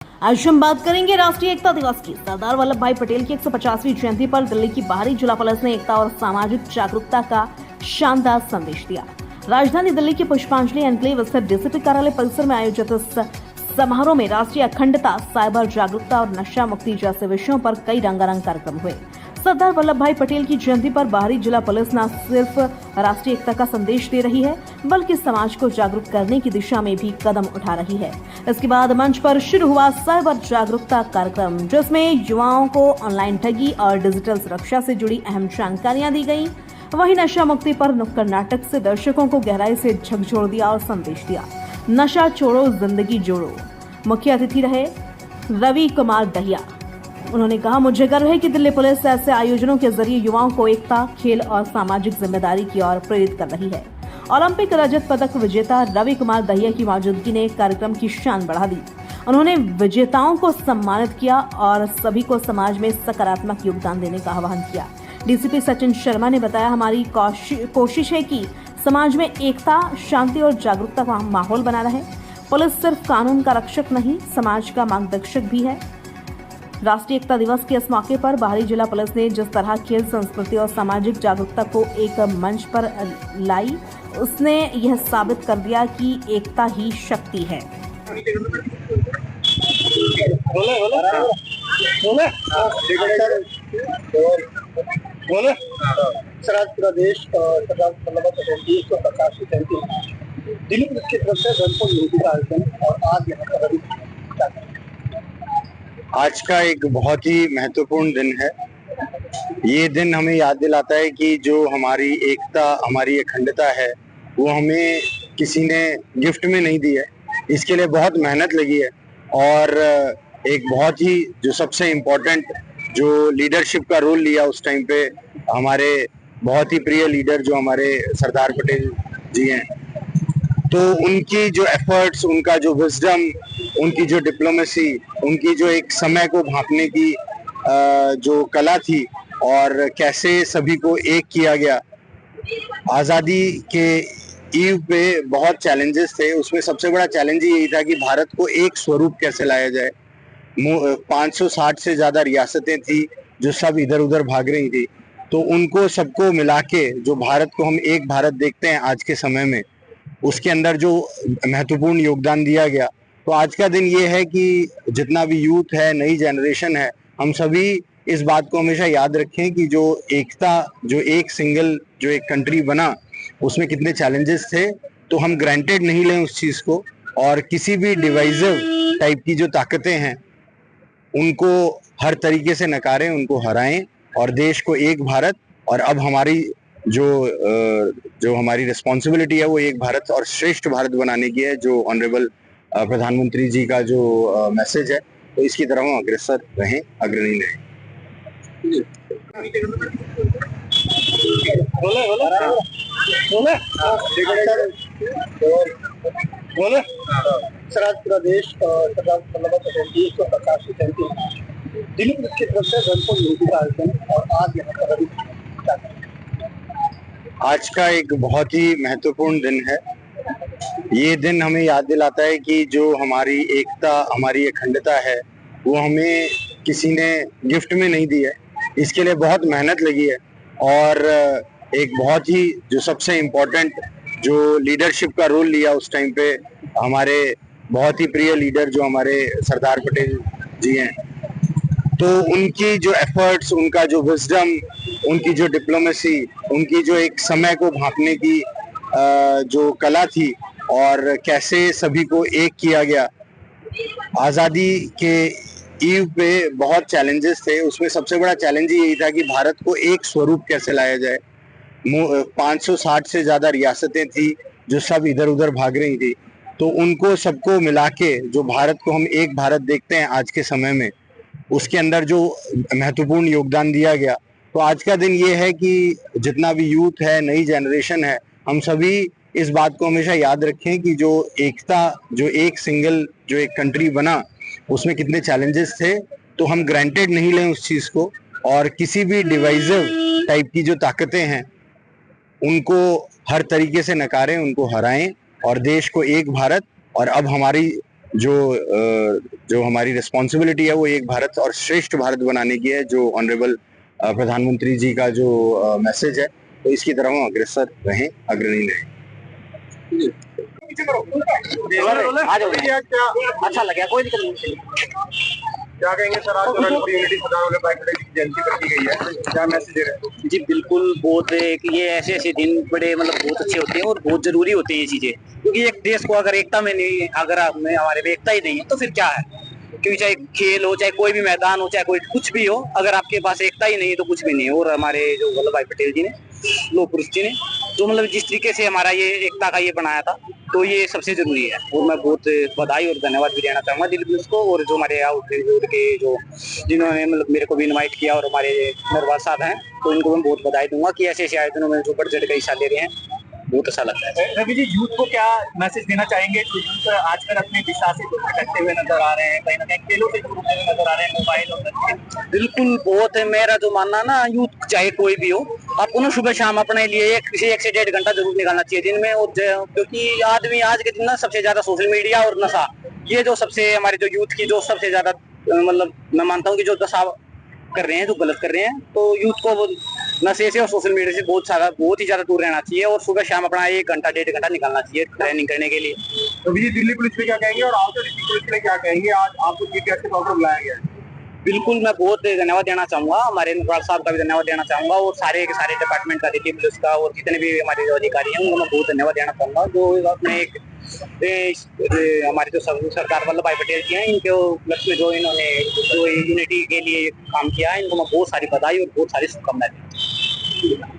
आज हम बात करेंगे राष्ट्रीय एकता दिवस की। सरदार वल्लभ भाई पटेल की 150वीं जयंती पर दिल्ली की बाहरी जिला पुलिस ने एकता और सामाजिक जागरूकता का शानदार संदेश दिया। राजधानी दिल्ली के पुष्पांजलि एन्क्लेव स्थित डीसीपी कार्यालय परिसर में आयोजित इस समारोह में राष्ट्रीय अखंडता, साइबर जागरूकता और नशा मुक्ति जैसे विषयों पर कई रंगारंग कार्यक्रम हुए। सरदार वल्लभ भाई पटेल की जयंती पर बाहरी जिला पुलिस न सिर्फ राष्ट्रीय एकता का संदेश दे रही है, बल्कि समाज को जागरूक करने की दिशा में भी कदम उठा रही है। इसके बाद मंच पर शुरू हुआ साइबर जागरूकता कार्यक्रम, जिसमें युवाओं को ऑनलाइन ठगी और डिजिटल सुरक्षा से जुड़ी अहम जानकारियां दी गयी। वहीं नशा मुक्ति पर नुक्कड़ नाटक से दर्शकों को गहराई से झकझोर दिया और संदेश दिया, नशा छोड़ो जिंदगी जोड़ो। मुख्य अतिथि रहे रवि कुमार दहिया। उन्होंने कहा, मुझे गर्व है कि दिल्ली पुलिस ऐसे आयोजनों के जरिए युवाओं को एकता, खेल और सामाजिक जिम्मेदारी की ओर प्रेरित कर रही है। ओलंपिक रजत पदक विजेता रवि कुमार दहिया की मौजूदगी ने कार्यक्रम की शान बढ़ा दी। उन्होंने विजेताओं को सम्मानित किया और सभी को समाज में सकारात्मक योगदान देने का आह्वान किया। डीसीपी सचिन शर्मा ने बताया, हमारी कोशिश है कि समाज में एकता, शांति और जागरूकता का माहौल बना रहे। पुलिस सिर्फ कानून का रक्षक नहीं, समाज का मार्गदर्शक भी है। राष्ट्रीय एकता दिवस के इस मौके पर बाहरी जिला पुलिस ने जिस तरह खेल, संस्कृति और सामाजिक जागरूकता को एक मंच पर लाई, उसने यह साबित कर दिया कि एकता ही शक्ति है। सर, आज पूरा देश सरदार वल्लभ भाई पटेल की 150वीं जयंती दिल्ली पुलिस की तरफ से रनफॉर यूनिटी का आयोजन, और आज यहाँ पर आज का एक बहुत ही महत्वपूर्ण दिन है। ये दिन हमें याद दिलाता है कि जो हमारी एकता, हमारी अखंडता है, वो हमें किसी ने गिफ्ट में नहीं दी है। इसके लिए बहुत मेहनत लगी है, और एक बहुत ही जो सबसे इम्पोर्टेंट जो लीडरशिप का रोल लिया उस टाइम पे हमारे बहुत ही प्रिय लीडर जो हमारे सरदार पटेल जी हैं, तो उनकी जो एफर्ट्स, उनका जो विजडम, उनकी जो डिप्लोमेसी, उनकी जो एक समय को भांपने की जो कला थी, और कैसे सभी को एक किया गया। आज़ादी के ईव पे बहुत चैलेंजेस थे, उसमें सबसे बड़ा चैलेंज यही था कि भारत को एक स्वरूप कैसे लाया जाए। 560 से ज़्यादा रियासतें थी जो सब इधर उधर भाग रही थी, तो उनको सबको मिला के जो भारत को हम एक भारत देखते हैं आज के समय में, उसके अंदर जो महत्वपूर्ण योगदान दिया गया। तो आज का दिन ये है कि जितना भी यूथ है, नई जनरेशन है, हम सभी इस बात को हमेशा याद रखें कि जो एकता, जो एक सिंगल जो एक कंट्री बना, उसमें कितने चैलेंजेस थे। तो हम ग्रांटेड नहीं लें उस चीज़ को, और किसी भी डिवाइसिव टाइप की जो ताकतें हैं उनको हर तरीके से नकारें, उनको हराएं, और देश को एक भारत, और अब हमारी जो हमारी रिस्पॉन्सिबिलिटी है वो एक भारत और श्रेष्ठ भारत बनाने की है, जो ऑनरेबल प्रधानमंत्री जी का जो मैसेज है, तो इसकी तरफ हम अग्रसर रहें, अग्रणी रहें। सर, आज पूरा देश सरदार वल्लभ भाई पटेल की 150वीं जयंती दिल्ली पुलिस की तरफ से रनफॉर यूनिटी का आयोजन, और आज यहाँ पर आज का एक बहुत ही महत्वपूर्ण दिन है। ये दिन हमें याद दिलाता है कि जो हमारी एकता, हमारी अखंडता है, वो हमें किसी ने गिफ्ट में नहीं दी है। इसके लिए बहुत मेहनत लगी है, और एक बहुत ही जो सबसे इम्पोर्टेंट जो लीडरशिप का रोल लिया उस टाइम पे हमारे बहुत ही प्रिय लीडर जो हमारे सरदार पटेल जी हैं, तो उनकी जो एफर्ट्स, उनका जो विजडम, उनकी जो डिप्लोमेसी, उनकी जो एक समय को भांपने की जो कला थी, और कैसे सभी को एक किया गया। आज़ादी के ईव पे बहुत चैलेंजेस थे, उसमें सबसे बड़ा चैलेंज यही था कि भारत को एक स्वरूप कैसे लाया जाए। 560 से ज़्यादा रियासतें थी जो सब इधर उधर भाग रही थी, तो उनको सबको मिला के जो भारत को हम एक भारत देखते हैं आज के समय में, उसके अंदर जो महत्वपूर्ण योगदान दिया गया। तो आज का दिन ये है कि जितना भी यूथ है, नई जनरेशन है, हम सभी इस बात को हमेशा याद रखें कि जो एकता, जो एक सिंगल जो एक कंट्री बना, उसमें कितने चैलेंजेस थे। तो हम ग्रांटेड नहीं लें उस चीज़ को, और किसी भी डिवाइसिव टाइप की जो ताकतें हैं उनको हर तरीके से नकारें, उनको हराएं, और देश को एक भारत, और अब हमारी जो हमारी रिस्पॉन्सिबिलिटी है वो एक भारत और श्रेष्ठ भारत बनाने की है, जो ऑनरेबल प्रधानमंत्री जी का जो मैसेज है, तो इसकी तरफ हम अग्रसर रहें, अग्रणी रहें। अच्छा लगा, कोई दिक्कत नहीं। क्या कहेंगे सर, आज रणपुर यूनिटी सरदार वल्लभ भाई पटेल की जयंती कर दी गई है, क्या मैसेज दे रहे हैं? जी बिल्कुल, बहुत ये ऐसे ऐसे दिन बड़े मतलब बहुत अच्छे होते हैं और बहुत जरूरी होते हैं ये चीजें, क्योंकि एक देश को अगर एकता में नहीं, अगर हमें हमारे में एकता ही नहीं है तो फिर क्या है? क्योंकि चाहे खेल हो, चाहे कोई भी मैदान हो, चाहे कोई कुछ भी हो, अगर आपके पास एकता ही नहीं है तो कुछ भी नहीं है। और हमारे जो वल्लभ भाई पटेल जी ने, लोह पुरुष जी ने, जो मतलब जिस तरीके से हमारा ये एकता का ये बनाया था, तो ये सबसे जरूरी है। और मैं बहुत बधाई और धन्यवाद भी देना चाहूंगा दिल्ली पुलिस को, और जो हमारे आउटफील्ड के जो जिन्होंने मतलब मेरे को भी इनवाइट किया, और हमारे नरवाल साहब हैं, तो इनको मैं बहुत बधाई दूंगा कि ऐसे ऐसे आयोजनों में जो बढ़ चढ़ के हिस्सा ले रहे हैं, बहुत अच्छा लगता है। रवि जी, यूथ को क्या मैसेज देना चाहेंगे? तो यूथ आजकल अपनी दिशा से दूर भटकते हुए नजर आ रहे हैं, कहीं ना कहीं खेलों से दूर होते हुए नजर आ रहे हैं, मोबाइल और बिल्कुल, बहुत है। मेरा जो मानना ना, यूथ चाहे कोई भी हो, आपको ना सुबह शाम अपने लिए किसी 1 से 1.5 घंटा जरूर निकालना चाहिए दिन में। और क्योंकि आदमी आज के दिन ना सबसे ज्यादा सोशल मीडिया और नशा, ये जो सबसे हमारे जो यूथ की जो सबसे ज्यादा मतलब मैं मानता हूँ कि जो दशा कर रहे हैं, जो गलत कर रहे हैं, तो यूथ को नशे से और सोशल मीडिया से बहुत ही ज्यादा दूर रहना चाहिए, और सुबह शाम अपना 1 घंटा 1.5 घंटा निकालना चाहिए ट्रेनिंग करने के लिए। तो भी दिल्ली पुलिस में क्या कहेंगे और आउटर डिस्ट्रिक्ट पुलिस में क्या कहेंगे? आज आपको चीफ गेस्ट के तौर पर बुलाया गया है। बिल्कुल, मैं बहुत धन्यवाद देना चाहूंगा, हमारे नरवाल साहब का भी धन्यवाद देना चाहूंगा, और सारे के सारे डिपार्टमेंट का, दिल्ली पुलिस का, और जितने भी हमारे जो अधिकारी हैं उनको मैं बहुत धन्यवाद देना चाहूंगा, जो अपने एक हमारे जो सरदार वल्लभ भाई पटेल जी हैं, इनके उपलक्ष्य में जो इन्होंने जो यूनिटी के लिए काम किया है, इनको मैं बहुत सारी बधाई और बहुत सारी शुभकामनाएं देता हूं।